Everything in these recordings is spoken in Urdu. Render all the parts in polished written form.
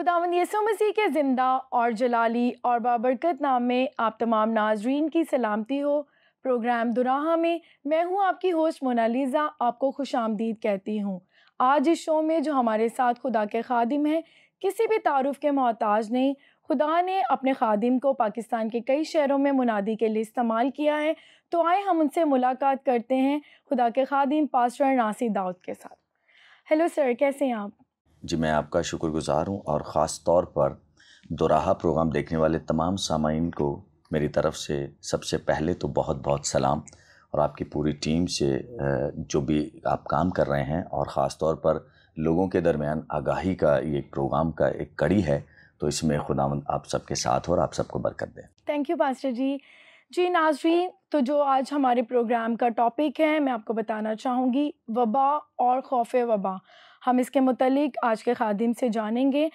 خداوند یسوع مسیح کے زندہ اور جلالی اور بابرکت نام میں آپ تمام ناظرین کی سلامتی ہو۔ پروگرام دراہا میں میں ہوں آپ کی ہوسٹ مونالیزا، آپ کو خوش آمدید کہتی ہوں۔ آج اس شو میں جو ہمارے ساتھ خدا کے خادم ہیں کسی بھی تعارف کے محتاج نہیں۔ خدا نے اپنے خادم کو پاکستان کے کئی شہروں میں منادی کے لیے استعمال کیا ہے، تو آئے ہم ان سے ملاقات کرتے ہیں خدا کے خادم پاسٹر ناصر داؤد کے ساتھ۔ ہیلو سر، کیسے ہیں آپ؟ جی میں آپ کا شکر گزار ہوں، اور خاص طور پر دوراہا پروگرام دیکھنے والے تمام سامعین کو میری طرف سے سب سے پہلے تو بہت بہت سلام، اور آپ کی پوری ٹیم سے جو بھی آپ کام کر رہے ہیں، اور خاص طور پر لوگوں کے درمیان آگاہی کا یہ پروگرام کا ایک کڑی ہے، تو اس میں خداوند آپ سب کے ساتھ ہو اور آپ سب کو برکت دے۔ Thank you pastor ji. جی ناظرین، تو جو آج ہمارے پروگرام کا ٹاپک ہے میں آپ کو بتانا چاہوں گی، وبا اور خوف وبا۔ ہم اس کے متعلق آج کے خادم سے جانیں گے۔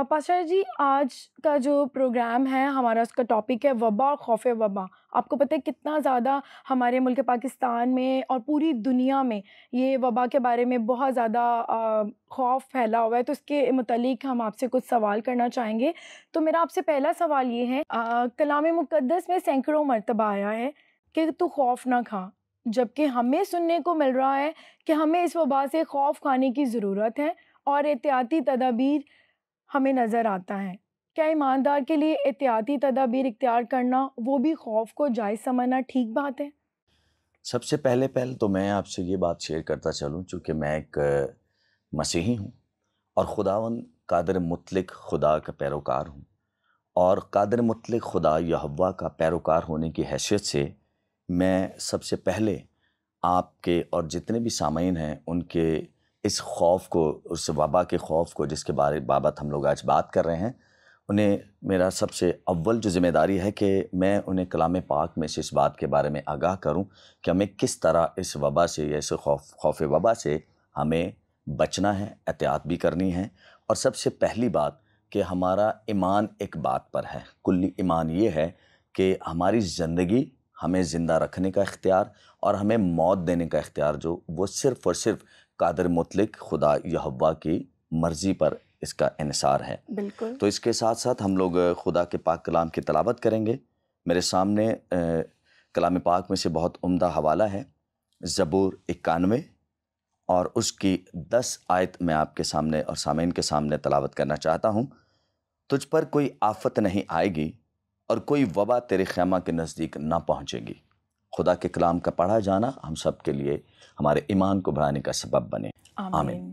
پاسٹر جی، آج کا جو پروگرام ہے ہمارا، اس کا ٹاپک ہے وبا اور خوف وبا۔ آپ کو پتہ ہے کتنا زیادہ ہمارے ملک پاکستان میں اور پوری دنیا میں یہ وبا کے بارے میں بہت زیادہ خوف پھیلا ہوا ہے، تو اس کے متعلق ہم آپ سے کچھ سوال کرنا چاہیں گے۔ تو میرا آپ سے پہلا سوال یہ ہے، کلام مقدس میں سینکڑوں مرتبہ آیا ہے کہ تو خوف نہ کھا، جبکہ ہمیں سننے کو مل رہا ہے کہ ہمیں اس وبا سے خوف کھانے کی ضرورت ہے اور احتیاطی تدابیر ہمیں نظر آتا ہے۔ کیا ایماندار کے لیے احتیاطی تدابیر اختیار کرنا، وہ بھی خوف کو جائز سمجھنا ٹھیک بات ہے؟ سب سے پہلے تو میں آپ سے یہ بات شیئر کرتا چلوں، چونکہ میں ایک مسیحی ہوں اور خداوند قادر مطلق خدا کا پیروکار ہوں، اور قادر مطلق خدا یہوہ کا پیروکار ہونے کی حیثیت سے میں سب سے پہلے آپ کے اور جتنے بھی سامعین ہیں ان کے اس خوف کو، اس وبا کے خوف کو جس کے بابت ہم لوگ آج بات کر رہے ہیں، انہیں میرا سب سے اول جو ذمہ داری ہے کہ میں انہیں کلام پاک میں سے اس بات کے بارے میں آگاہ کروں کہ ہمیں کس طرح اس وبا سے یا اس خوف وبا سے ہمیں بچنا ہے، احتیاط بھی کرنی ہے۔ اور سب سے پہلی بات کہ ہمارا ایمان ایک بات پر ہے، کلی ایمان یہ ہے کہ ہماری زندگی، ہمیں زندہ رکھنے کا اختیار اور ہمیں موت دینے کا اختیار جو وہ صرف اور صرف قادر مطلق خدا یہوہ کی مرضی پر اس کا انحصار ہے۔ بالکل۔ تو اس کے ساتھ ساتھ ہم لوگ خدا کے پاک کلام کی تلاوت کریں گے۔ میرے سامنے کلام پاک میں سے بہت عمدہ حوالہ ہے، زبور 91، اور اس کی 10 آیت میں آپ کے سامنے اور سامعین کے سامنے تلاوت کرنا چاہتا ہوں۔ تجھ پر کوئی آفت نہیں آئے گی اور کوئی وبا تیرے خیمہ کے نزدیک نہ پہنچے گی۔ خدا کے کلام کا پڑھا جانا ہم سب کے لیے ہمارے ایمان کو بڑھانے کا سبب بنے، آمین۔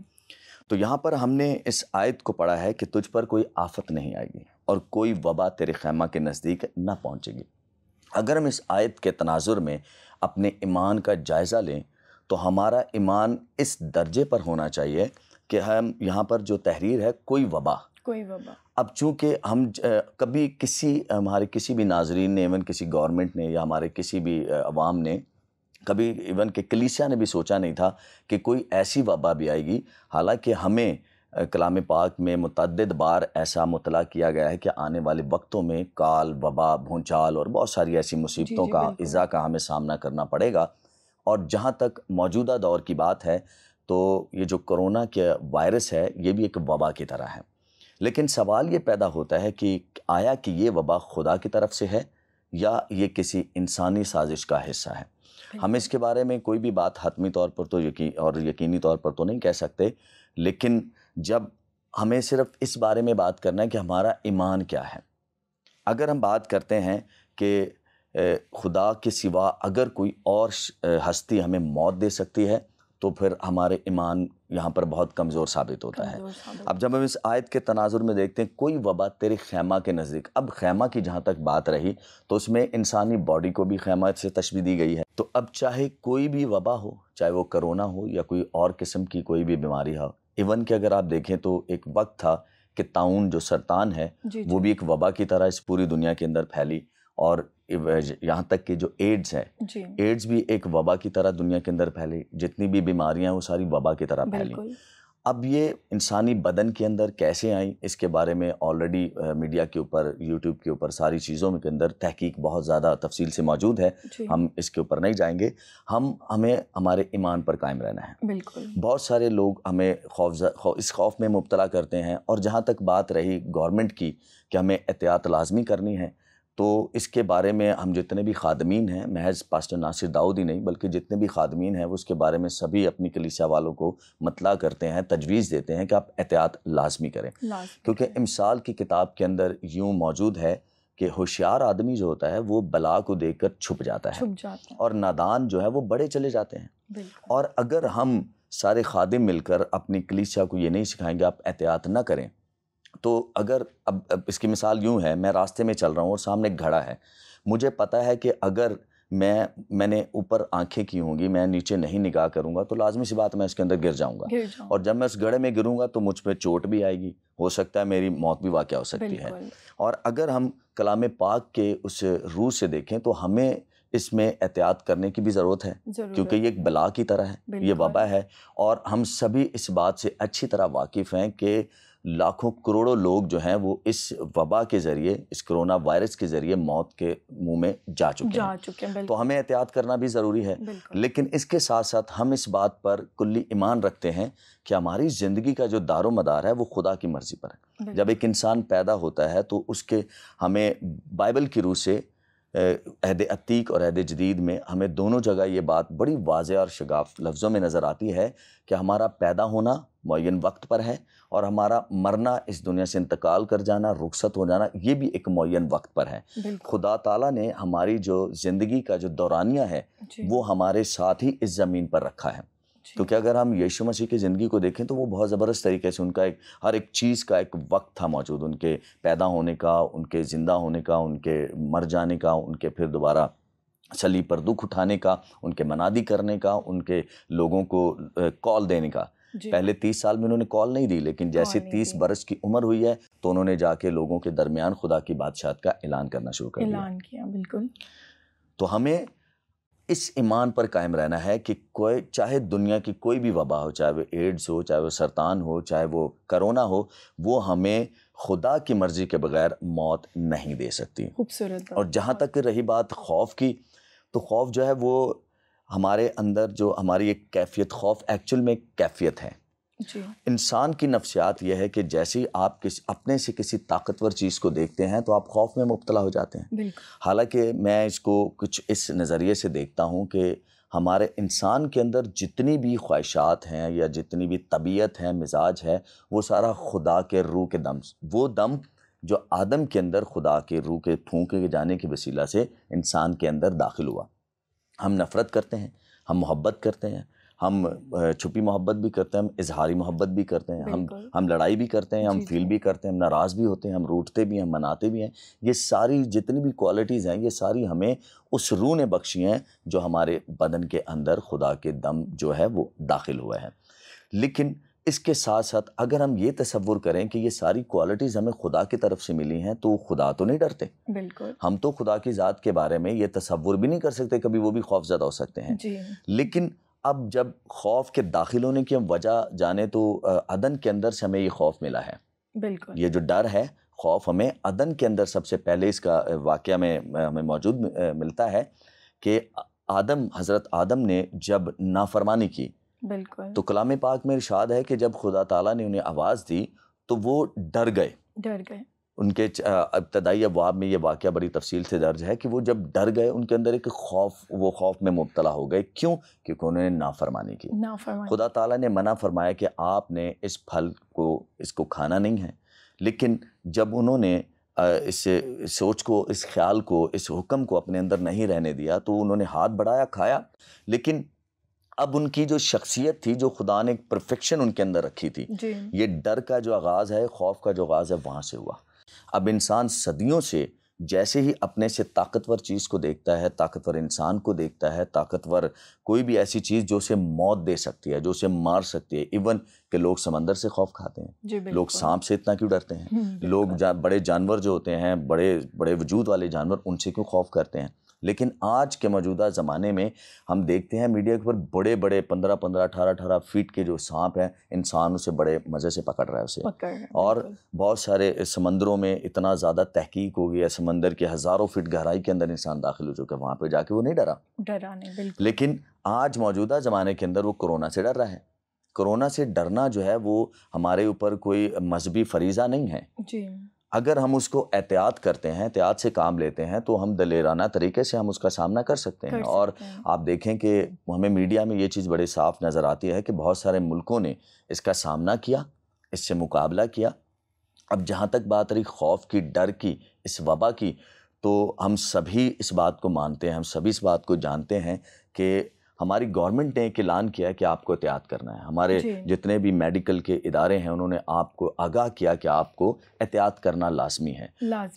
تو یہاں پر ہم نے اس آیت کو پڑھا ہے کہ تجھ پر کوئی آفت نہیں آئے گی اور کوئی وبا تیرے خیمہ کے نزدیک نہ پہنچے گی۔ اگر ہم اس آیت کے تناظر میں اپنے ایمان کا جائزہ لیں تو ہمارا ایمان اس درجے پر ہونا چاہیے کہ ہم یہاں پر جو تحریر ہے کوئی وبا۔ اب چونکہ ہم کبھی ہمارے کسی بھی ناظرین نے، ایون کسی گورنمنٹ نے یا ہمارے کسی بھی عوام نے، کبھی ایون کہ کلیسیا نے بھی سوچا نہیں تھا کہ کوئی ایسی وبا بھی آئے گی، حالانکہ ہمیں کلام پاک میں متعدد بار ایسا مطلع کیا گیا ہے کہ آنے والے وقتوں میں کال، وبا، بھونچال اور بہت ساری ایسی مصیبتوں کا، ایذا کا ہمیں سامنا کرنا پڑے گا۔ اور جہاں تک موجودہ دور کی بات ہے تو یہ جو کرونا کے وائرس ہے یہ بھی ایک وبا کی طرح ہے، لیکن سوال یہ پیدا ہوتا ہے کہ آیا کہ یہ وبا خدا کی طرف سے ہے یا یہ کسی انسانی سازش کا حصہ ہے؟ ہم اس کے بارے میں کوئی بھی بات حتمی طور پر تو یقینی طور پر تو نہیں کہہ سکتے، لیکن جب ہمیں صرف اس بارے میں بات کرنا ہے کہ ہمارا ایمان کیا ہے۔ اگر ہم بات کرتے ہیں کہ خدا کے سوا اگر کوئی اور ہستی ہمیں موت دے سکتی ہے تو پھر ہمارے ایمان یہاں پر بہت کمزور ثابت ہوتا ہے۔ اب جب ہم اس آیت کے تناظر میں دیکھتے ہیں کوئی وبا تیرے خیمہ کے نزدیک، اب خیمہ کی جہاں تک بات رہی تو اس میں انسانی باڈی کو بھی خیمہ سے تشبیہ دی گئی ہے۔ تو اب چاہے کوئی بھی وبا ہو، چاہے وہ کرونا ہو یا کوئی اور قسم کی کوئی بھی بیماری ہو، ایون کہ اگر آپ دیکھیں تو ایک وقت تھا کہ طاعون جو سرطان ہے وہ بھی ایک وبا کی طرح اس پوری دنیا کے اندر پھیلی، اور یہاں تک کہ جو ایڈز ہے، ایڈز بھی ایک وبا کی طرح دنیا کے اندر پھیلی، جتنی بھی بیماریاں ہیں وہ ساری وبا کی طرح پھیلی۔ اب یہ انسانی بدن کے اندر کیسے آئیں اس کے بارے میں آلریڈی میڈیا کے اوپر، یوٹیوب کے اوپر، ساری چیزوں کے اندر تحقیق بہت زیادہ تفصیل سے موجود ہے. ہم اس کے اوپر نہیں جائیں گے. ہمیں ہمارے ایمان پر قائم رہنا ہے. بالکل. بہت سارے لوگ ہمیں اس خوف میں مبتلا کرتے ہیں، اور جہاں تک بات رہی گورنمنٹ کی کہ ہمیں احتیاط لازمی کرنی ہے، تو اس کے بارے میں ہم جتنے بھی خادمین ہیں، محض پاسٹر ناصر داؤد ہی نہیں بلکہ جتنے بھی خادمین ہیں وہ اس کے بارے میں سبھی اپنی کلیسیا والوں کو مطلع کرتے ہیں، تجویز دیتے ہیں کہ آپ احتیاط لازمی کریں. کیونکہ امثال کی کتاب کے اندر یوں موجود ہے کہ ہوشیار آدمی جو ہوتا ہے وہ بلا کو دیکھ کر چھپ جاتا ہے، اور نادان جو ہے وہ بڑے چلے جاتے ہیں. اور اگر ہم سارے خادم مل کر اپنی کلیسیا کو یہ نہیں سکھائیں گے آپ احتیاط نہ کریں، تو اگر اب اس کی مثال یوں ہے، میں راستے میں چل رہا ہوں اور سامنے ایک گھڑا ہے، مجھے پتہ ہے کہ اگر میں نے اوپر آنکھیں کی ہوں گی، میں نیچے نہیں نگاہ کروں گا تو لازمی سی بات میں اس کے اندر گر جاؤں گا، اور جب میں اس گڑھے میں گروں گا تو مجھ پہ چوٹ بھی آئے گی، ہو سکتا ہے میری موت بھی واقع ہو سکتی ہے. اور اگر ہم کلام پاک کے اس روح سے دیکھیں تو ہمیں اس میں احتیاط کرنے کی بھی ضرورت ہے، کیونکہ یہ ایک بلا کی طرح ہے، یہ وبا ہے، اور ہم سبھی اس بات سے اچھی طرح واقف ہیں کہ لاکھوں کروڑوں لوگ جو ہیں وہ اس وبا کے ذریعے، اس کرونا وائرس کے ذریعے موت کے منہ میں جا چکے ہیں. تو ہمیں احتیاط کرنا بھی ضروری ہے. لیکن اس کے ساتھ ساتھ ہم اس بات پر کلی ایمان رکھتے ہیں کہ ہماری زندگی کا جو دار و مدار ہے وہ خدا کی مرضی پر ہے. جب ایک انسان پیدا ہوتا ہے تو اس کے ہمیں بائبل کی روح سے عہد عتیق اور عہد جدید میں ہمیں دونوں جگہ یہ بات بڑی واضح اور شگاف لفظوں میں نظر آتی ہے کہ ہمارا پیدا ہونا معین وقت پر ہے، اور ہمارا مرنا، اس دنیا سے انتقال کر جانا، رخصت ہو جانا، یہ بھی ایک معین وقت پر ہے. خدا تعالیٰ نے ہماری جو زندگی کا جو دورانیہ ہے وہ ہمارے ساتھ ہی اس زمین پر رکھا ہے. کیونکہ اگر ہم یشوع مسیح کی زندگی کو دیکھیں تو وہ بہت زبردست طریقے سے ان کا ہر ایک چیز کا ایک وقت تھا موجود، ان کے پیدا ہونے کا، ان کے زندہ ہونے کا، ان کے مر جانے کا، ان کے پھر دوبارہ صلیب پر دکھ اٹھانے کا، ان کے منادی کرنے کا، ان کے لوگوں کو کال دینے کا. پہلے 30 سال میں انہوں نے کال نہیں دی، لیکن جیسے 30 برس کی عمر ہوئی ہے تو انہوں نے جا کے لوگوں کے درمیان خدا کی بادشاہت کا اعلان کرنا شروع کر دیا. بالکل. تو ہمیں اس ایمان پر قائم رہنا ہے کہ چاہے دنیا کی کوئی بھی وبا ہو، چاہے وہ ایڈز ہو، چاہے وہ سرطان ہو، چاہے وہ کرونا ہو، وہ ہمیں خدا کی مرضی کے بغیر موت نہیں دے سکتی. خوبصورت. اور جہاں تک رہی بات خوف کی، تو خوف جو ہے وہ ہمارے اندر جو ہماری ایک کیفیت، خوف ایکچول میں ایک کیفیت ہے. انسان کی نفسیات یہ ہے کہ جیسے آپ اپنے سے کسی طاقتور چیز کو دیکھتے ہیں تو آپ خوف میں مبتلا ہو جاتے ہیں. حالانکہ میں اس کو کچھ اس نظریے سے دیکھتا ہوں کہ ہمارے انسان کے اندر جتنی بھی خواہشات ہیں یا جتنی بھی طبیعت ہے، مزاج ہے، وہ سارا خدا کے روح کے دم، وہ دم جو آدم کے اندر خدا کے روح کے پھونکے جانے کے وسیلہ سے انسان کے اندر داخل ہوا. ہم نفرت کرتے ہیں، ہم محبت کرتے ہیں، ہم چھپی محبت بھی کرتے ہیں، ہم اظہاری محبت بھی کرتے ہیں، ہم لڑائی بھی کرتے ہیں، ہم فیل بھی کرتے ہیں، ہم ناراض بھی ہوتے ہیں، ہم روٹھتے بھی ہیں، ہم مناتے بھی ہیں. یہ ساری جتنی بھی کوالٹیز ہیں یہ ساری ہمیں اس روح نے بخشی ہیں جو ہمارے بدن کے اندر خدا کے دم جو ہے وہ داخل ہوا ہے. لیکن اس کے ساتھ ساتھ اگر ہم یہ تصور کریں کہ یہ ساری کوالٹیز ہمیں خدا کی طرف سے ملی ہیں تو خدا تو نہیں ڈرتے. بالکل. ہم تو خدا کی ذات کے بارے میں یہ تصور بھی نہیں کر سکتے، کبھی وہ بھی خوف زدہ ہو سکتے ہیں. لیکن اب جب خوف کے داخل ہونے کی ہم وجہ جانیں تو عدن کے اندر سے ہمیں یہ خوف ملا ہے. بالکل. یہ جو ڈر ہے، خوف ہمیں عدن کے اندر سب سے پہلے اس کا واقعہ میں ہمیں موجود ملتا ہے کہ حضرت آدم نے جب نافرمانی کی، بالکل، تو کلام پاک میں ارشاد ہے کہ جب خدا تعالیٰ نے انہیں آواز دی تو وہ ڈر گئے. ان کے ابتدائی ابواب میں یہ واقعہ بڑی تفصیل سے درج ہے کہ وہ جب ڈر گئے ان کے اندر ایک خوف میں مبتلا ہو گئے. کیوں؟ کیونکہ انہوں نے نافرمانی کی. خدا تعالیٰ نے منع فرمایا کہ آپ نے اس پھل اس کو کھانا نہیں ہے، لیکن جب انہوں نے اس سوچ کو، اس خیال کو، اس حکم کو اپنے اندر نہیں رہنے دیا تو انہوں نے ہاتھ بڑھایا، کھایا. لیکن اب ان کی جو شخصیت تھی، جو خدا نے ایک پرفیکشن ان کے اندر رکھی تھی، یہ ڈر کا جو آغاز ہے، خوف کا جو آغاز ہے، وہاں سے ہوا. اب انسان صدیوں سے جیسے ہی اپنے سے طاقتور چیز کو دیکھتا ہے، طاقتور انسان کو دیکھتا ہے، طاقتور کوئی بھی ایسی چیز جو اسے موت دے سکتی ہے، جو اسے مار سکتی ہے. ایون کہ لوگ سمندر سے خوف کھاتے ہیں، لوگ سانپ سے اتنا کیوں ڈرتے ہیں، لوگ بڑے جانور جو ہوتے ہیں، بڑے بڑے وجود والے جانور، ان سے کیوں خوف کرتے ہیں. لیکن آج کے موجودہ زمانے میں ہم دیکھتے ہیں میڈیا کے اوپر بڑے بڑے 15 18 فیٹ کے جو سانپ ہیں، انسان اسے بڑے مزے سے پکڑ رہا ہے اسے، اور بہت سارے سمندروں میں اتنا زیادہ تحقیق ہو گیا، سمندر کے ہزاروں فٹ گہرائی کے اندر انسان داخل ہو چکا ہے، وہاں پہ جا کے وہ نہیں ڈرا نہیں، بالکل. لیکن آج موجودہ زمانے کے اندر وہ کورونا سے ڈر رہا ہے. کورونا سے ڈرنا جو ہے وہ ہمارے اوپر کوئی مذہبی فریضہ نہیں ہے. جی. اگر ہم اس کو احتیاط کرتے ہیں، احتیاط سے کام لیتے ہیں، تو ہم دلیرانہ طریقے سے ہم اس کا سامنا کر سکتے ہیں. اور آپ دیکھیں کہ ہمیں میڈیا میں یہ چیز بڑے صاف نظر آتی ہے کہ بہت سارے ملکوں نے اس کا سامنا کیا، اس سے مقابلہ کیا. اب جہاں تک بات رہی خوف کی، ڈر کی، اس وبا کی، تو ہم سبھی اس بات کو مانتے ہیں، ہم سبھی اس بات کو جانتے ہیں کہ ہماری گورنمنٹ نے ایک اعلان کیا ہے کہ آپ کو احتیاط کرنا ہے. ہمارے جتنے بھی میڈیکل کے ادارے ہیں انہوں نے آپ کو آگاہ کیا کہ آپ کو احتیاط کرنا لازمی ہے.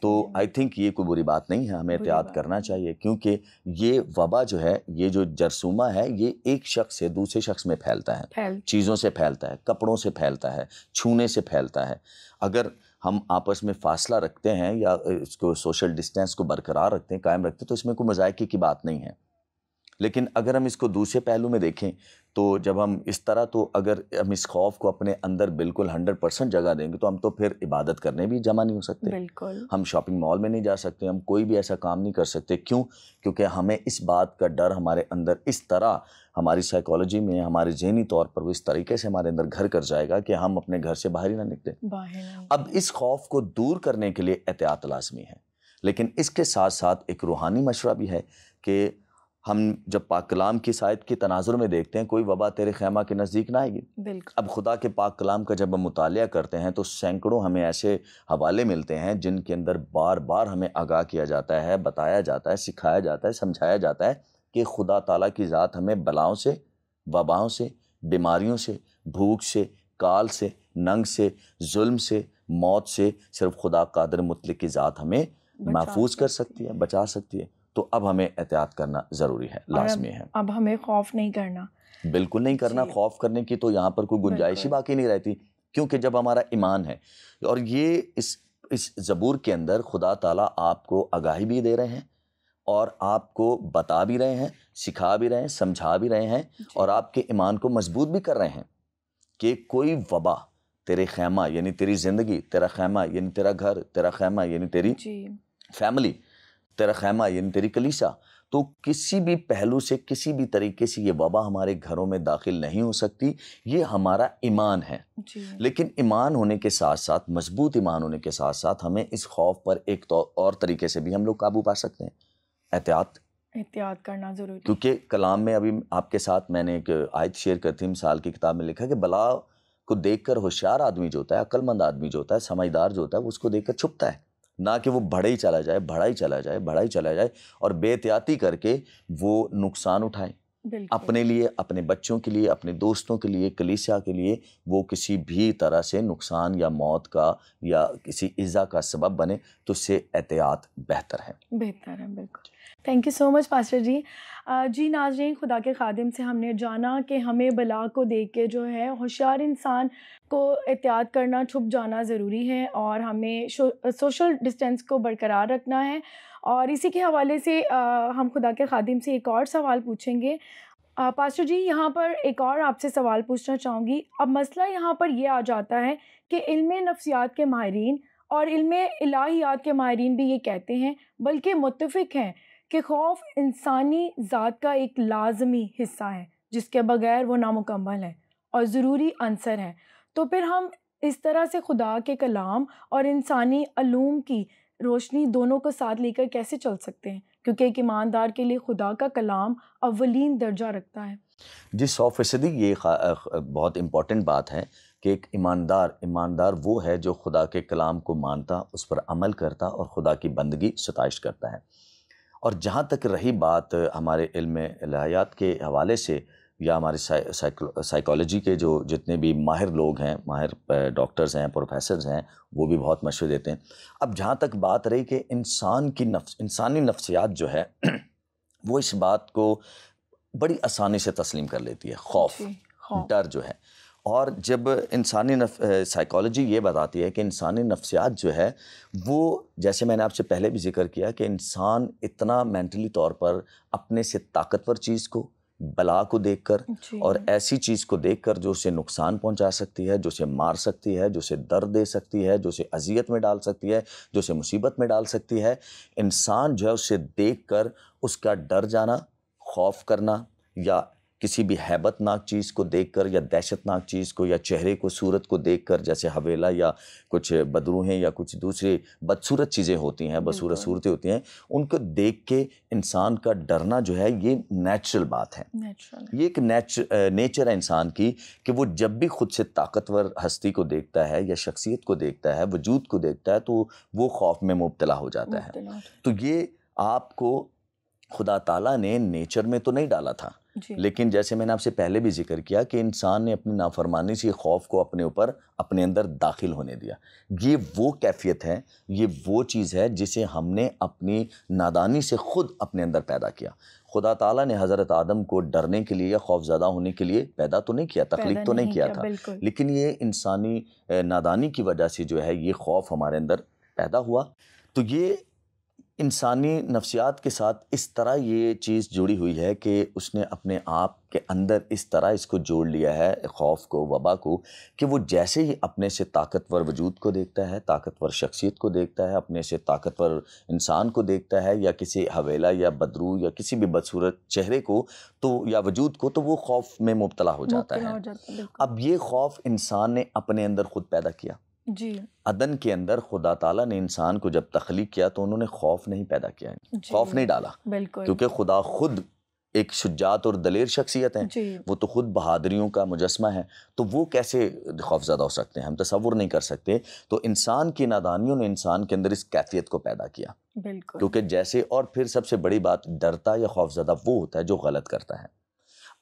تو آئی تھنک یہ کوئی بری بات نہیں ہے، ہمیں احتیاط کرنا چاہیے، کیونکہ یہ وبا جو ہے، یہ جو جرثومہ ہے، یہ ایک شخص سے دوسرے شخص میں پھیلتا ہے، چیزوں سے پھیلتا ہے، کپڑوں سے پھیلتا ہے، چھونے سے پھیلتا ہے. اگر ہم آپس میں فاصلہ رکھتے ہیں یا اس کو سوشل ڈسٹینس کو برقرار رکھتے ہیں، قائم رکھتے ہیں، تو اس میں کوئی مذائقے کی بات نہیں ہے. لیکن اگر ہم اس کو دوسرے پہلو میں دیکھیں تو جب ہم اس طرح، تو اگر ہم اس خوف کو اپنے اندر بالکل 100% جگہ دیں گے تو ہم تو پھر عبادت کرنے بھی جمع نہیں ہو سکتے، ہم شاپنگ مال میں نہیں جا سکتے، ہم کوئی بھی ایسا کام نہیں کر سکتے. کیوں؟ کیونکہ ہمیں اس بات کا ڈر ہمارے اندر اس طرح ہماری سائیکالوجی میں، ہمارے ذہنی طور پر وہ اس طریقے سے ہمارے اندر گھر کر جائے گا کہ ہم اپنے گھر سے باہر ہی نہ نکلیں. اب اس خوف کو دور کرنے کے لیے احتیاط لازمی ہے، لیکن اس کے ساتھ ساتھ ایک روحانی مشورہ بھی ہے کہ ہم جب پاک کلام کی آیت کے تناظر میں دیکھتے ہیں کوئی وبا تیرے خیمہ کے نزدیک نہ آئے گی. اب خدا کے پاک کلام کا جب ہم مطالعہ کرتے ہیں تو سینکڑوں ہمیں ایسے حوالے ملتے ہیں جن کے اندر بار بار ہمیں آگاہ کیا جاتا ہے، بتایا جاتا ہے، سکھایا جاتا ہے، سمجھایا جاتا ہے کہ خدا تعالیٰ کی ذات ہمیں بلاؤں سے، وباؤں سے، بیماریوں سے، بھوک سے، کال سے، ننگ سے، ظلم سے، موت سے صرف خدا قادر مطلق کی ذات ہمیں محفوظ کر سکتی ہے، بچا سکتی ہے. تو اب ہمیں احتیاط کرنا ضروری ہے، لازمی ہے. اب ہمیں خوف نہیں کرنا، بالکل نہیں کرنا. خوف کرنے کی تو یہاں پر کوئی گنجائش ہی باقی نہیں رہتی، کیونکہ جب ہمارا ایمان ہے، اور یہ اس زبور کے اندر خدا تعالیٰ آپ کو آگاہی بھی دے رہے ہیں اور آپ کو بتا بھی رہے ہیں، سکھا بھی رہے ہیں، سمجھا بھی رہے ہیں، اور آپ کے ایمان کو مضبوط بھی کر رہے ہیں کہ کوئی وبا تیرے خیمہ یعنی تیری زندگی، تیرا خیمہ یعنی تیرا گھر، تیرا خیمہ یعنی تیری فیملی، تیرا خیمہ یعنی تیری کلیسا، تو کسی بھی پہلو سے، کسی بھی طریقے سے یہ وبا ہمارے گھروں میں داخل نہیں ہو سکتی. یہ ہمارا ایمان ہے. لیکن ایمان ہونے کے ساتھ ساتھ، مضبوط ایمان ہونے کے ساتھ ساتھ، ہمیں اس خوف پر ایک اور طریقے سے بھی ہم لوگ قابو پا سکتے ہیں. احتیاط کرنا ضروری، کیونکہ کلام میں ابھی آپ کے ساتھ میں نے ایک آیت شیئر کرتی تھی، مثال کی کتاب میں لکھا کہ بلا کو دیکھ کر ہوشیار آدمی جو ہوتا ہے، عقل مند آدمی جو ہوتا ہے، سمجھدار جو ہوتا ہے، وہ اس کو دیکھ کر چھپتا ہے، نہ کہ وہ بڑھا ہی چلا جائے اور بے احتیاطی کر کے وہ نقصان اٹھائے اپنے لیے، اپنے بچوں کے لیے، اپنے دوستوں کے لیے، کلیسیا کے لیے. وہ کسی بھی طرح سے نقصان یا موت کا یا کسی ایذا کا سبب بنے، تو اس سے احتیاط بہتر ہے. بالکل. Thank you so much pastor ji. جی ناظرین، خدا کے خادم سے ہم نے جانا کہ ہمیں بلا کو دیکھ کے جو ہے ہوشیار انسان کو احتیاط کرنا، چھپ جانا ضروری ہے، اور ہمیں سوشل ڈسٹینس کو برقرار رکھنا ہے. اور اسی کے حوالے سے ہم خدا کے خادم سے ایک اور سوال پوچھیں گے. پاسٹر جی، یہاں پر ایک اور آپ سے سوال پوچھنا چاہوں گی. اب مسئلہ یہاں پر یہ آ جاتا ہے کہ علم نفسیات کے ماہرین اور علم الہیات کے ماہرین بھی یہ کہتے ہیں، بلکہ متفق ہیں، کہ خوف انسانی ذات کا ایک لازمی حصہ ہے جس کے بغیر وہ نامکمل ہے اور ضروری عنصر ہے. تو پھر ہم اس طرح سے خدا کے کلام اور انسانی علوم کی روشنی دونوں کو ساتھ لے کر کیسے چل سکتے ہیں؟ کیونکہ ایک ایماندار کے لیے خدا کا کلام اولین درجہ رکھتا ہے. جی 100% یہ بہت امپورٹنٹ بات ہے کہ ایک ایماندار وہ ہے جو خدا کے کلام کو مانتا، اس پر عمل کرتا اور خدا کی بندگی ستائش کرتا ہے. اور جہاں تک رہی بات ہمارے علم الہیات کے حوالے سے یا ہمارے سائیکالوجی کے جو جتنے بھی ماہر لوگ ہیں، ماہر ڈاکٹرز ہیں، پروفیسرز ہیں، وہ بھی بہت مشورے دیتے ہیں. اب جہاں تک بات رہی کہ انسانی نفسیات جو ہے وہ اس بات کو بڑی آسانی سے تسلیم کر لیتی ہے. خوف، ڈر جو ہے اور جب انسانی سائیکالوجی یہ بتاتی ہے کہ انسانی نفسیات جو ہے وہ، جیسے میں نے آپ سے پہلے بھی ذکر کیا کہ انسان اتنا مینٹلی طور پر اپنے سے طاقتور چیز کو، بلا کو دیکھ کر جی اور ایسی چیز کو دیکھ کر جو اسے نقصان پہنچا سکتی ہے، جو اسے مار سکتی ہے، جو اسے درد دے سکتی ہے، جو اسے اذیت میں ڈال سکتی ہے، جو اسے مصیبت میں ڈال سکتی ہے، انسان جو ہے اسے دیکھ کر اس کا ڈر جانا، خوف کرنا، یا کسی بھی ہیبت ناک چیز کو دیکھ کر یا دہشت ناک چیز کو یا چہرے کو، صورت کو دیکھ کر، جیسے حویلا یا کچھ بدروہیں یا کچھ دوسری بدصورت چیزیں ہوتی ہیں، بدصورت بالکل صورتیں ہوتی ہیں، ان کو دیکھ کے انسان کا ڈرنا جو ہے یہ نیچرل بات ہے۔ نیچرل یہ ایک نیچر ہے انسان کی کہ وہ جب بھی خود سے طاقتور ہستی کو دیکھتا ہے یا شخصیت کو دیکھتا ہے، وجود کو دیکھتا ہے، تو وہ خوف میں مبتلا ہو جاتا ہے۔ مبتلا تو یہ آپ کو خدا تعالیٰ نے نیچر میں تو نہیں ڈالا تھا، جی لیکن جیسے میں نے آپ سے پہلے بھی ذکر کیا کہ انسان نے اپنی نافرمانی سے خوف کو اپنے اندر داخل ہونے دیا۔ یہ وہ کیفیت ہے، یہ وہ چیز ہے جسے ہم نے اپنی نادانی سے خود اپنے اندر پیدا کیا۔ خدا تعالیٰ نے حضرت آدم کو ڈرنے کے لیے یا خوف زدہ ہونے کے لیے پیدا تو نہیں کیا، تخلیق تو نہیں کیا تھا، بالکل لیکن یہ انسانی نادانی کی وجہ سے جو ہے یہ خوف ہمارے اندر پیدا ہوا۔ تو یہ انسانی نفسیات کے ساتھ اس طرح یہ چیز جڑی ہوئی ہے کہ اس نے اپنے آپ کے اندر اس طرح اس کو جوڑ لیا ہے، خوف کو، وبا کو، کہ وہ جیسے ہی اپنے سے طاقتور وجود کو دیکھتا ہے، طاقتور شخصیت کو دیکھتا ہے، اپنے سے طاقتور انسان کو دیکھتا ہے، یا کسی حویلا یا بدرو یا کسی بھی بدصورت چہرے کو تو یا وجود کو، تو وہ خوف میں مبتلا ہو جاتا ہے۔ بالکل اب یہ خوف انسان نے اپنے اندر خود پیدا کیا۔ جی عدن کے اندر خدا تعالیٰ نے انسان کو جب تخلیق کیا تو انہوں نے خوف نہیں پیدا کیا، خوف نہیں ڈالا، بالکل کیونکہ خدا خود ایک شجاعت اور دلیر شخصیت ہے، جی وہ تو خود بہادریوں کا مجسمہ ہے، تو وہ کیسے خوف زدہ ہو سکتے ہیں، ہم تصور نہیں کر سکتے۔ تو انسان کی نادانیوں نے انسان کے اندر اس کیفیت کو پیدا کیا، بالکل کیونکہ جیسے، اور پھر سب سے بڑی بات، ڈرتا یا خوف زدہ وہ ہوتا ہے جو غلط کرتا ہے۔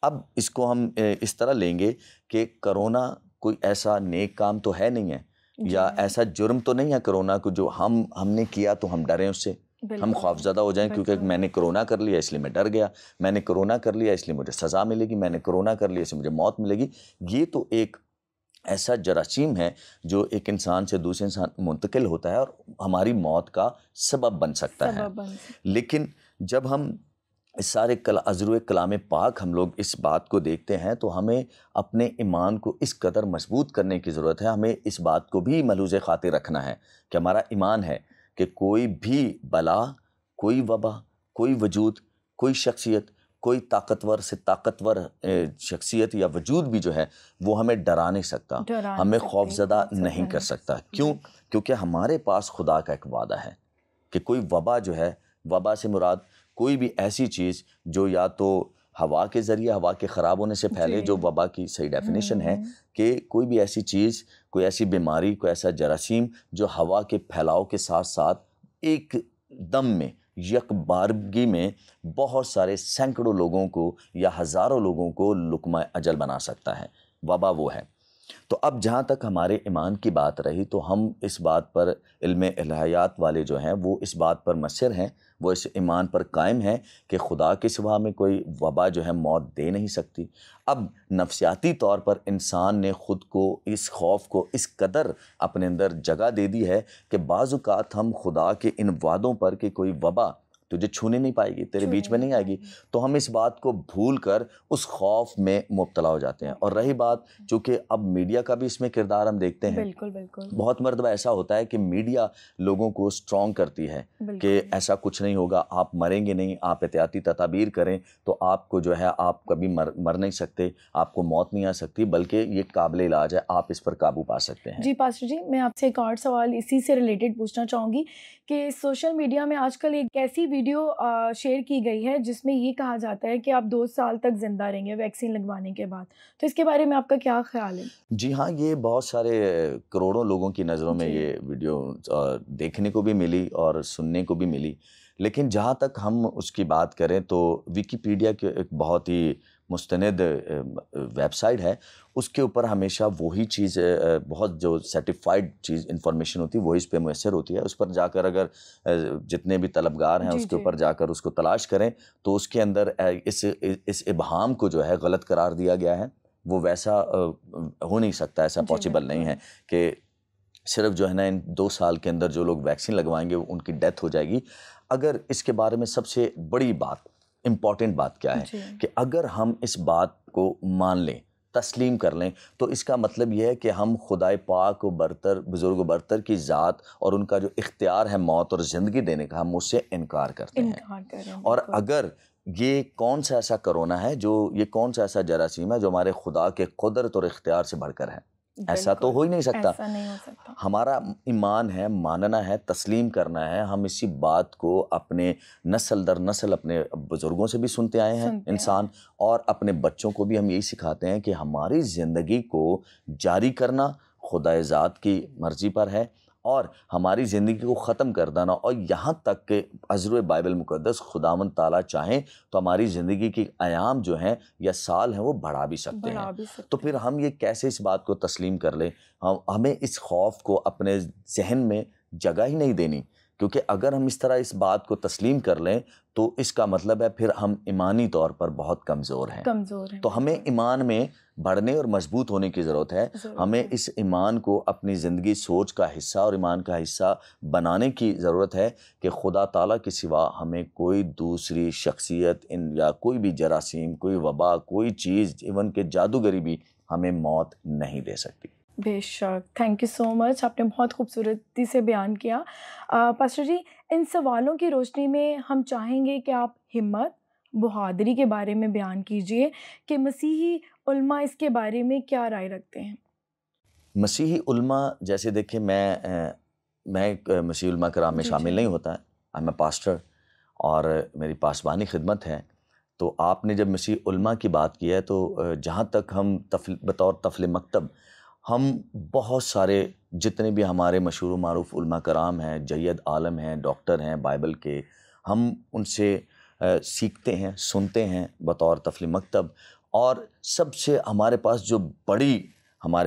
اب اس کو ہم اس طرح لیں گے کہ کرونا کوئی ایسا نیک کام تو ہے نہیں ہے، یا ایسا جرم تو نہیں ہے کرونا کو جو ہم نے کیا تو ہم ڈریں اس سے، ہم خوف زدہ ہو جائیں کیونکہ میں نے کرونا کر لیا اس لیے میں ڈر گیا، میں نے کرونا کر لیا اس لیے مجھے سزا ملے گی، میں نے کرونا کر لیا اس لیے مجھے موت ملے گی۔ یہ تو ایک ایسا جراثیم ہے جو ایک انسان سے دوسرے انسان منتقل ہوتا ہے اور ہماری موت کا سبب بن سکتا ہے۔ لیکن جب ہم اس سارے عذر کلام پاک ہم لوگ اس بات کو دیکھتے ہیں تو ہمیں اپنے ایمان کو اس قدر مضبوط کرنے کی ضرورت ہے، ہمیں اس بات کو بھی ملحوظ خاطر رکھنا ہے کہ ہمارا ایمان ہے کہ کوئی بھی بلا، کوئی وبا، کوئی وجود، کوئی شخصیت، کوئی طاقتور سے طاقتور شخصیت یا وجود بھی جو ہے وہ ہمیں ڈرا نہیں سکتا، ہمیں خوف زدہ نہیں کر سکتا۔ کیوں؟ کیونکہ ہمارے پاس خدا کا ایک وعدہ ہے کہ کوئی وبا جو ہے، وبا سے مراد کوئی بھی ایسی چیز جو یا تو ہوا کے ذریعے، ہوا کے خراب ہونے سے پہلے، جو وبا کی صحیح ڈیفینیشن ہے کہ کوئی بھی ایسی چیز، کوئی ایسی بیماری، کوئی ایسا جراثیم جو ہوا کے پھیلاؤ کے ساتھ ساتھ ایک دم میں، یک بارگی میں بہت سارے سینکڑوں لوگوں کو یا ہزاروں لوگوں کو لقمہ اجل بنا سکتا ہے، وبا وہ ہے۔ تو اب جہاں تک ہمارے ایمان کی بات رہی تو ہم اس بات پر، علم الہیات والے جو ہیں وہ اس بات پر مصر ہیں، وہ اس ایمان پر قائم ہیں کہ خدا کے سوا میں کوئی وبا جو ہے موت دے نہیں سکتی۔ اب نفسیاتی طور پر انسان نے خود کو، اس خوف کو اس قدر اپنے اندر جگہ دے دی ہے کہ بعض اوقات ہم خدا کے ان وعدوں پر کہ کوئی وبا تجھے چھونے نہیں پائے گی، تیرے بیچ میں نہیں آئے گی، تو ہم اس بات کو بھول کر اس خوف میں مبتلا ہو جاتے ہیں۔ اور رہی بات، چونکہ اب میڈیا کا بھی اس میں کردار ہم دیکھتے ہیں، بہت مرتبہ ایسا ہوتا ہے کہ میڈیا لوگوں کو سٹرونگ کرتی ہے کہ ایسا کچھ نہیں ہوگا، آپ مریں گے نہیں، آپ احتیاطی تدابیر کریں تو آپ کو جو ہے، آپ کبھی مر نہیں سکتے، آپ کو موت نہیں آ سکتی، بلکہ یہ قابل علاج ہے، آپ اس پر قابو پا سکتے ہیں۔ جی پاسٹر جی، میں آپ سے ایک اور سوال اسی سے ریلیٹڈ پوچھنا چاہوں گی کہ سوشل میڈیا میں آج کل ایک ایسی ویڈیو شیئر کی گئی ہے جس میں یہ کہا جاتا ہے کہ آپ 2 سال تک زندہ رہیں گے ویکسین لگوانے کے بعد، تو اس کے بارے میں آپ کا کیا خیال ہے؟ جی ہاں، یہ بہت سارے کروڑوں لوگوں کی نظروں میں یہ ویڈیو دیکھنے کو بھی ملی اور سننے کو بھی ملی، لیکن جہاں تک ہم اس کی بات کریں تو ویکیپیڈیا کے ایک بہت ہی مستند ویب سائٹ ہے، اس کے اوپر ہمیشہ وہی چیز، بہت جو سرٹیفائڈ چیز انفارمیشن ہوتی ہے وہی اس پہ میسر ہوتی ہے۔ اس پر جا کر اگر جتنے بھی طلبگار ہیں اس کے اوپر جا کر اس کو تلاش کریں تو اس کے اندر اس ابہام کو جو ہے غلط قرار دیا گیا ہے، وہ ویسا ہو نہیں سکتا، ایسا پاسبل نہیں ہے کہ صرف جو ہے نا ان 2 سال کے اندر جو لوگ ویکسین لگوائیں گے ان کی ڈیتھ ہو جائے گی۔ اگر اس کے بارے میں سب سے بڑی بات، امپورٹنٹ بات کیا ہے کہ اگر ہم اس بات کو مان لیں، تسلیم کر لیں، تو اس کا مطلب یہ ہے کہ ہم خدائے پاک و برتر، بزرگ و برتر کی ذات اور ان کا جو اختیار ہے موت اور زندگی دینے کا، ہم اس سے انکار کرتے ہیں۔ اور اگر یہ کون سا ایسا کرونا ہے یہ کون سا ایسا جراثیم ہے جو ہمارے خدا کے قدرت اور اختیار سے بڑھ کر ہے؟ ایسا تو ہو ہی نہیں سکتا۔ ہمارا ایمان ہے، ماننا ہے، تسلیم کرنا ہے۔ ہم اسی بات کو اپنے نسل در نسل اپنے بزرگوں سے بھی سنتے آئے ہیں انسان، اور اپنے بچوں کو بھی ہم یہی سکھاتے ہیں کہ ہماری زندگی کو جاری کرنا خدا ذات کی مرضی پر ہے، اور ہماری زندگی کو ختم کر دینا، اور یہاں تک کہ حضرت بائبل مقدس خداوند تعالیٰ چاہیں تو ہماری زندگی کی ایام جو ہیں یا سال ہیں وہ بڑھا بھی سکتے ہیں۔ تو پھر ہم یہ کیسے اس بات کو تسلیم کر لیں؟ ہمیں اس خوف کو اپنے ذہن میں جگہ ہی نہیں دینی، کیونکہ اگر ہم اس طرح اس بات کو تسلیم کر لیں تو اس کا مطلب ہے پھر ہم ایمانی طور پر بہت کمزور ہیں۔ تو ہمیں ایمان میں بڑھنے اور مضبوط ہونے کی ضرورت ہے۔ ہمیں اس ایمان کو اپنی زندگی سوچ کا حصہ اور ایمان کا حصہ بنانے کی ضرورت ہے کہ خدا تعالیٰ کے سوا ہمیں کوئی دوسری شخصیت یا کوئی بھی جراثیم، کوئی وبا، کوئی چیز، ایون کہ جادوگری بھی ہمیں موت نہیں دے سکتی۔ بے شک، تھینک یو سو مچ، آپ نے بہت خوبصورتی سے بیان کیا۔ پاسٹر جی، ان سوالوں کی روشنی میں ہم چاہیں گے کہ آپ ہمت، بہادری کے بارے میں بیان کیجئے کہ مسیحی علماء اس کے بارے میں کیا رائے رکھتے ہیں۔ مسیحی علماء جیسے دیکھیں، میں ایک مسیحی علماء کرام میں شامل نہیں ہوتا ہے، I'm a pastor، اور میری پاسبانی خدمت ہے۔ تو آپ نے جب مسیحی علماء کی بات کی ہے تو جہاں تک ہم بطور طفل مکتب ہم بہت سارے جتنے بھی ہمارے مشہور و معروف علماء کرام ہیں، جید عالم ہیں، ڈاکٹر ہیں بائبل کے، ہم ان سے سیکھتے ہیں، سنتے ہیں بطور طفل مکتب، اور سب سے ہمارے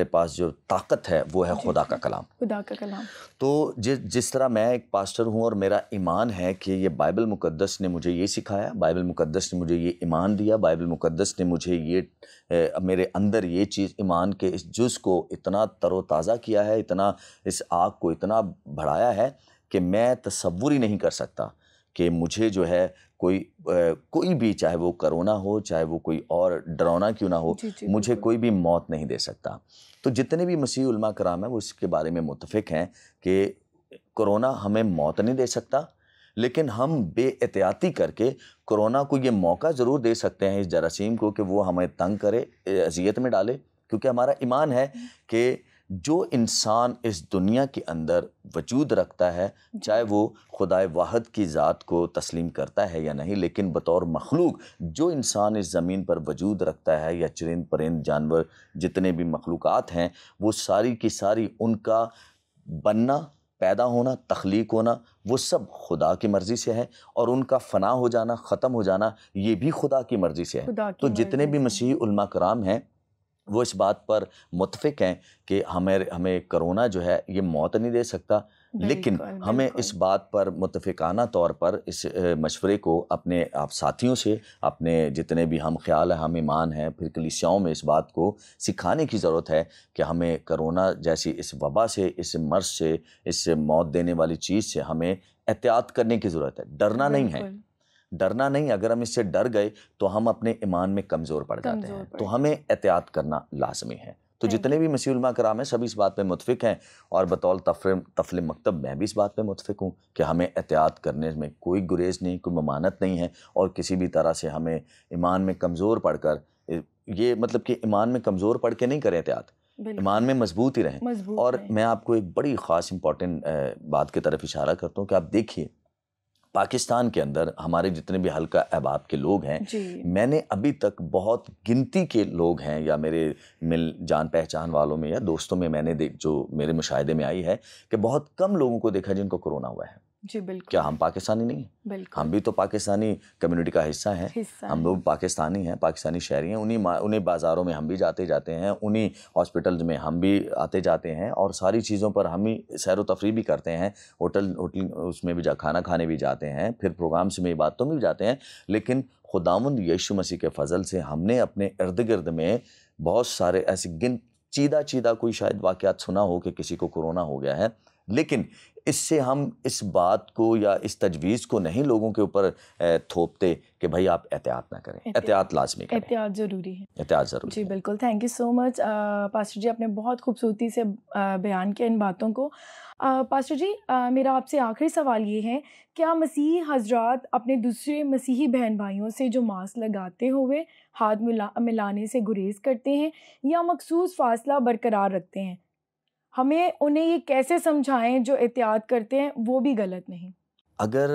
پاس جو طاقت ہے وہ ہے خدا کا کلام۔ تو جس طرح میں ایک پاسٹر ہوں اور میرا ایمان ہے کہ یہ بائبل مقدس نے مجھے یہ سکھایا، بائبل مقدس نے مجھے یہ ایمان دیا، بائبل مقدس نے مجھے میرے اندر یہ چیز ایمان کے اس جز کو اتنا تر و تازہ کیا ہے، اتنا اس آگ کو اتنا بڑھایا ہے کہ میں تصور ہی نہیں کر سکتا کہ مجھے جو ہے کوئی بھی، چاہے وہ کرونا ہو، چاہے وہ کوئی اور ڈراؤنا کیوں نہ ہو، مجھے کوئی بھی موت نہیں دے سکتا۔ تو جتنے بھی مسیحی علماء کرام ہیں وہ اس کے بارے میں متفق ہیں کہ کرونا ہمیں موت نہیں دے سکتا، لیکن ہم بے احتیاطی کر کے کرونا کو یہ موقع ضرور دے سکتے ہیں، اس جراثیم کو، کہ وہ ہمیں تنگ کرے، اذیت میں ڈالے، کیونکہ ہمارا ایمان ہے کہ جو انسان اس دنیا کے اندر وجود رکھتا ہے، چاہے وہ خدائے واحد کی ذات کو تسلیم کرتا ہے یا نہیں، لیکن بطور مخلوق جو انسان اس زمین پر وجود رکھتا ہے، یا چرند پرند جانور جتنے بھی مخلوقات ہیں، وہ ساری کی ساری ان کا بننا، پیدا ہونا، تخلیق ہونا، وہ سب خدا کی مرضی سے ہے، اور ان کا فنا ہو جانا، ختم ہو جانا، یہ بھی خدا کی مرضی سے ہے۔ تو جتنے بھی مسیحی علماء کرام ہیں وہ اس بات پر متفق ہیں کہ ہمیں کرونا جو ہے یہ موت نہیں دے سکتا، لیکن ہمیں اس بات پر متفقانہ طور پر اس مشورے کو اپنے آپ ساتھیوں سے، اپنے جتنے بھی ہم خیال ہیں، ہم ایمان ہیں، پھر کلیسیاؤں میں اس بات کو سکھانے کی ضرورت ہے کہ ہمیں کرونا جیسی اس وبا سے، اس مرض سے، اس موت دینے والی چیز سے ہمیں احتیاط کرنے کی ضرورت ہے، ڈرنا نہیں ہے، ڈرنا نہیں۔ اگر ہم اس سے ڈر گئے تو ہم اپنے ایمان میں کمزور پڑ جاتے ہیں، تو ہمیں احتیاط کرنا لازمی ہے۔ تو جتنے بھی مسیحی علماء کرام ہیں سب اس بات پہ متفق ہیں، اور بطور طفل مکتب میں بھی اس بات پہ متفق ہوں کہ ہمیں احتیاط کرنے میں کوئی گریز نہیں، کوئی ممانعت نہیں ہے، اور کسی بھی طرح سے ہمیں ایمان میں کمزور پڑ کر، یہ مطلب کہ ایمان میں کمزور پڑ کے نہیں کریں احتیاط، ایمان میں مضبوط ہی رہیں۔ اور میں آپ کو ایک بڑی خاص امپورٹنٹ بات کی طرف اشارہ کرتا ہوں کہ آپ دیکھیے پاکستان کے اندر ہمارے جتنے بھی حلقہ احباب کے لوگ ہیں، میں نے ابھی تک بہت گنتی کے لوگ ہیں، یا میرے جان پہچان والوں میں یا دوستوں میں نے جو میرے مشاہدے میں آئی ہے کہ بہت کم لوگوں کو دیکھا جن کو کرونا ہوا ہے۔ جی بالکل۔ کیا ہم پاکستانی نہیں ہیں؟ ہم بھی تو پاکستانی کمیونٹی کا حصہ ہیں، ہم لوگ پاکستانی ہیں، پاکستانی شہری ہیں، انہیں بازاروں میں ہم بھی جاتے ہیں، انہیں ہاسپٹلز میں ہم بھی آتے جاتے ہیں، اور ساری چیزوں پر ہم ہی سیر و تفریح بھی کرتے ہیں، ہوٹل اس میں بھی کھانا کھانے بھی جاتے ہیں، پھر پروگرامس میں باتوں میں بھی جاتے ہیں، لیکن خداوند یسوع مسیح کے فضل سے ہم نے اپنے ارد گرد میں بہت سارے ایسے چیدہ کوئی شاید واقعات سنا ہو کہ کسی کو کورونا ہو گیا ہے، لیکن اس سے ہم اس بات کو یا اس تجویز کو نہیں لوگوں کے اوپر تھوپتے کہ بھائی آپ احتیاط نہ کریں. احتیاط لازمی کریں، احتیاط ضروری ہے. احتیاط ضروری. جی بالکل، thank you so much pastor ji, آپ نے بہت خوبصورتی سے بیان کیا ان باتوں کو. پاسٹر جی، میرا آپ سے آخری سوال یہ ہے، کیا مسیحی حضرات اپنے دوسرے مسیحی بہن بھائیوں سے جو ماسک لگاتے ہوئے ہاتھ ملانے سے گریز کرتے ہیں یا مخصوص فاصلہ برقرار رکھتے ہیں؟ ہمیں انہیں یہ کیسے سمجھائیں جو احتیاط کرتے ہیں وہ بھی غلط نہیں؟ اگر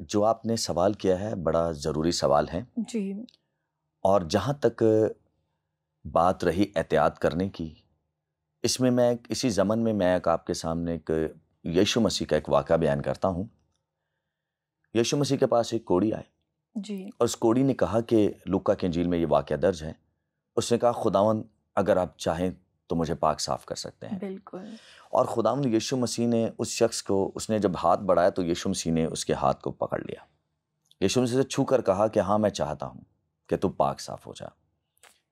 جو آپ نے سوال کیا ہے بڑا ضروری سوال ہے. جی. اور جہاں تک بات رہی احتیاط کرنے کی، اس میں اسی ضمن میں ایک آپ کے سامنے ایک یسوع مسیح کا ایک واقعہ بیان کرتا ہوں. یسوع مسیح کے پاس ایک کوڑی آئے جی. اور اس کوڑی نے کہا کہ لوکا کی انجیل میں یہ واقعہ درج ہے. اس نے کہا خداوند اگر آپ چاہیں تو مجھے پاک صاف کر سکتے ہیں. بالکل. اور خداوند یسوع مسیح نے اس شخص کو، اس نے جب ہاتھ بڑھایا تو یسوع مسیح نے اس کے ہاتھ کو پکڑ لیا. یسوع مسیح سے چھو کر کہا کہ ہاں میں چاہتا ہوں کہ تو پاک صاف ہو جا.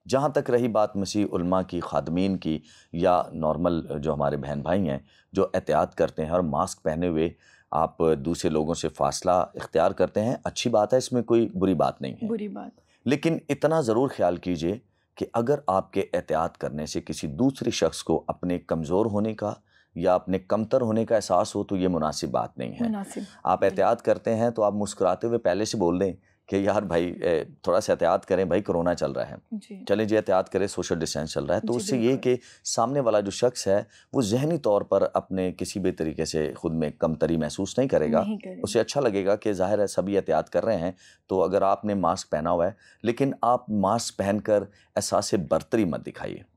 جہاں تک رہی بات مسیح علماء کی، خادمین کی، یا نارمل جو ہمارے بہن بھائی ہیں جو احتیاط کرتے ہیں اور ماسک پہنے ہوئے آپ دوسرے لوگوں سے فاصلہ اختیار کرتے ہیں، اچھی بات ہے، اس میں کوئی بری بات نہیں ہے. بری بات. لیکن اتنا ضرور خیال کیجئے کہ اگر آپ کے احتیاط کرنے سے کسی دوسرے شخص کو اپنے کمزور ہونے کا یا اپنے کمتر ہونے کا احساس ہو تو یہ مناسب بات نہیں ہے. آپ احتیاط کرتے ہیں تو آپ مسکراتے ہوئے پہلے سے بول دیں کہ یار بھائی تھوڑا سا احتیاط کریں، بھائی کرونا چل رہا ہے. چلیں جی احتیاط کریں، سوشل ڈسٹینس چل رہا ہے. تو اس سے یہ کہ سامنے والا جو شخص ہے وہ ذہنی طور پر اپنے کسی بھی طریقے سے خود میں کمتری محسوس نہیں کرے گا. اسے اچھا لگے گا کہ ظاہر ہے سبھی احتیاط کر رہے ہیں. تو اگر آپ نے ماسک پہنا ہوا ہے لیکن آپ ماسک پہن کر احساس برتری مت دکھائیے.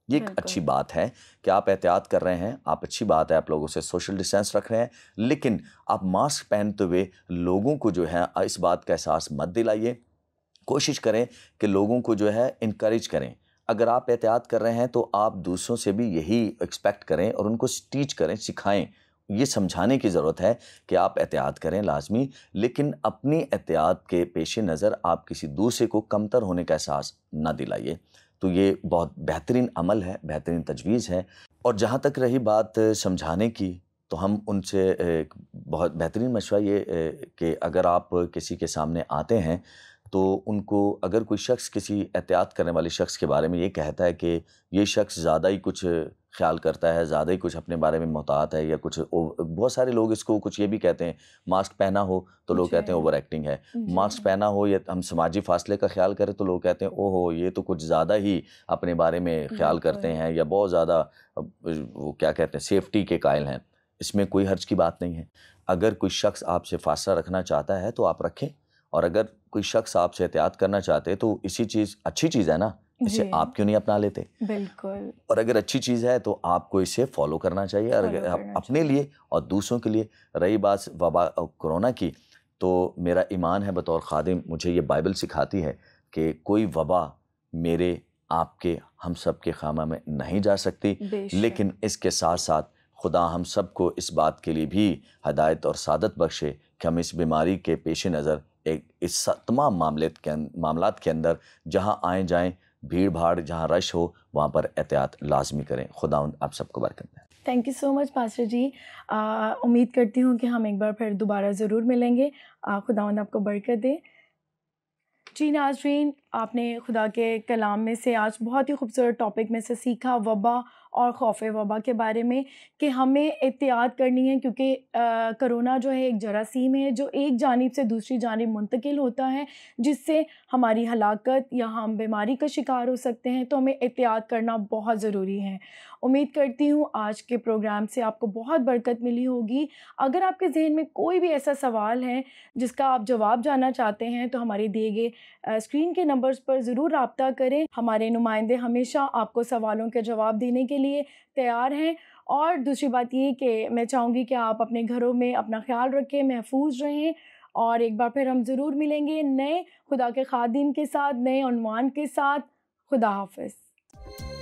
یہ ایک اچھی بات ہے کہ آپ احتیاط کر رہے ہیں، آپ اچھی بات ہے، آپ لوگوں سے سوشل ڈسٹینس رکھ رہے ہیں، لیکن آپ ماسک پہنتے ہوئے لوگوں کو جو ہے اس بات کا احساس مت دلائیے. کوشش کریں کہ لوگوں کو جو ہے انکریج کریں. اگر آپ احتیاط کر رہے ہیں تو آپ دوسروں سے بھی یہی ایکسپیکٹ کریں اور ان کو ٹیچ کریں، سکھائیں. یہ سمجھانے کی ضرورت ہے کہ آپ احتیاط کریں لازمی، لیکن اپنی احتیاط کے پیش نظر آپ کسی دوسرے کو کمتر ہونے کا احساس نہ دلائیے. تو یہ بہت بہترین عمل ہے، بہترین تجویز ہے. اور جہاں تک رہی بات سمجھانے کی تو ہم ان سے بہت بہترین مشورہ یہ کہ اگر آپ کسی کے سامنے آتے ہیں تو ان کو، اگر کوئی شخص کسی احتیاط کرنے والے شخص کے بارے میں یہ کہتا ہے کہ یہ شخص زیادہ ہی کچھ خیال کرتا ہے، زیادہ ہی کچھ اپنے بارے میں محتاط ہے، یا کچھ بہت سارے لوگ اس کو کچھ یہ بھی کہتے ہیں، ماسک پہنا ہو تو لوگ کہتے ہیں اوور ایکٹنگ ہے. ماسک پہنا ہو یا ہم سماجی فاصلے کا خیال کریں تو لوگ کہتے ہیں او ہو یہ تو کچھ زیادہ ہی اپنے بارے میں خیال کرتے ہیں، یا بہت زیادہ وہ کیا کہتے ہیں سیفٹی کے قائل ہیں. اس میں کوئی حرج کی بات نہیں ہے. اگر کوئی شخص آپ سے فاصلہ رکھنا چاہتا ہے تو آپ رکھیں، اور اگر کوئی شخص آپ سے احتیاط کرنا چاہتے تو اسی چیز اچھی چیز ہے نا، اسے آپ کیوں نہیں اپنا لیتے؟ بالکل. اور اگر اچھی چیز ہے تو آپ کو اسے فالو کرنا چاہیے، اور اپنے لیے اور دوسروں کے لیے. رہی بات وبا کرونا کی، تو میرا ایمان ہے بطور خادم، مجھے یہ بائبل سکھاتی ہے کہ کوئی وبا میرے، آپ کے، ہم سب کے خیمہ میں نہیں جا سکتی. لیکن اس کے ساتھ ساتھ خدا ہم سب کو اس بات کے لیے بھی ہدایت اور سعادت بخشے کہ ہم اس بیماری کے پیش نظر اس تمام معاملات کے اندر جہاں آئیں جائیں، بھیڑ بھاڑ جہاں رش ہو وہاں پر احتیاط لازمی کریں. خداوند آپ سب کو برکت دے. Thank you so much pastor ji. امید کرتی ہوں کہ ہم ایک بار پھر دوبارہ ضرور ملیں گے. خداوند آپ کو برکت دے. جی ناظرین، آپ نے خدا کے کلام میں سے آج بہت ہی خوبصورت ٹاپک میں سے سیکھا، وبا اور خوف وبا کے بارے میں، کہ ہمیں احتیاط کرنی ہے، کیونکہ کرونا جو ہے ایک جراثیم ہے جو ایک جانب سے دوسری جانب منتقل ہوتا ہے، جس سے ہماری ہلاکت یا ہم بیماری کا شکار ہو سکتے ہیں. تو ہمیں احتیاط کرنا بہت ضروری ہے. امید کرتی ہوں آج کے پروگرام سے آپ کو بہت برکت ملی ہوگی. اگر آپ کے ذہن میں کوئی بھی ایسا سوال ہے جس کا آپ جواب جاننا چاہتے ہیں تو ہمارے دیے گئے اسکرین کے نمبرز پر ضرور رابطہ کریں. ہمارے نمائندے ہمیشہ آپ کو سوالوں کے جواب دینے کے لیے تیار ہیں. اور دوسری بات یہ کہ میں چاہوں گی کہ آپ اپنے گھروں میں اپنا خیال رکھیں، محفوظ رہیں. اور ایک بار پھر ہم ضرور ملیں گے نئے خدا کے خادم کے ساتھ، نئے عنوان کے ساتھ. خدا حافظ.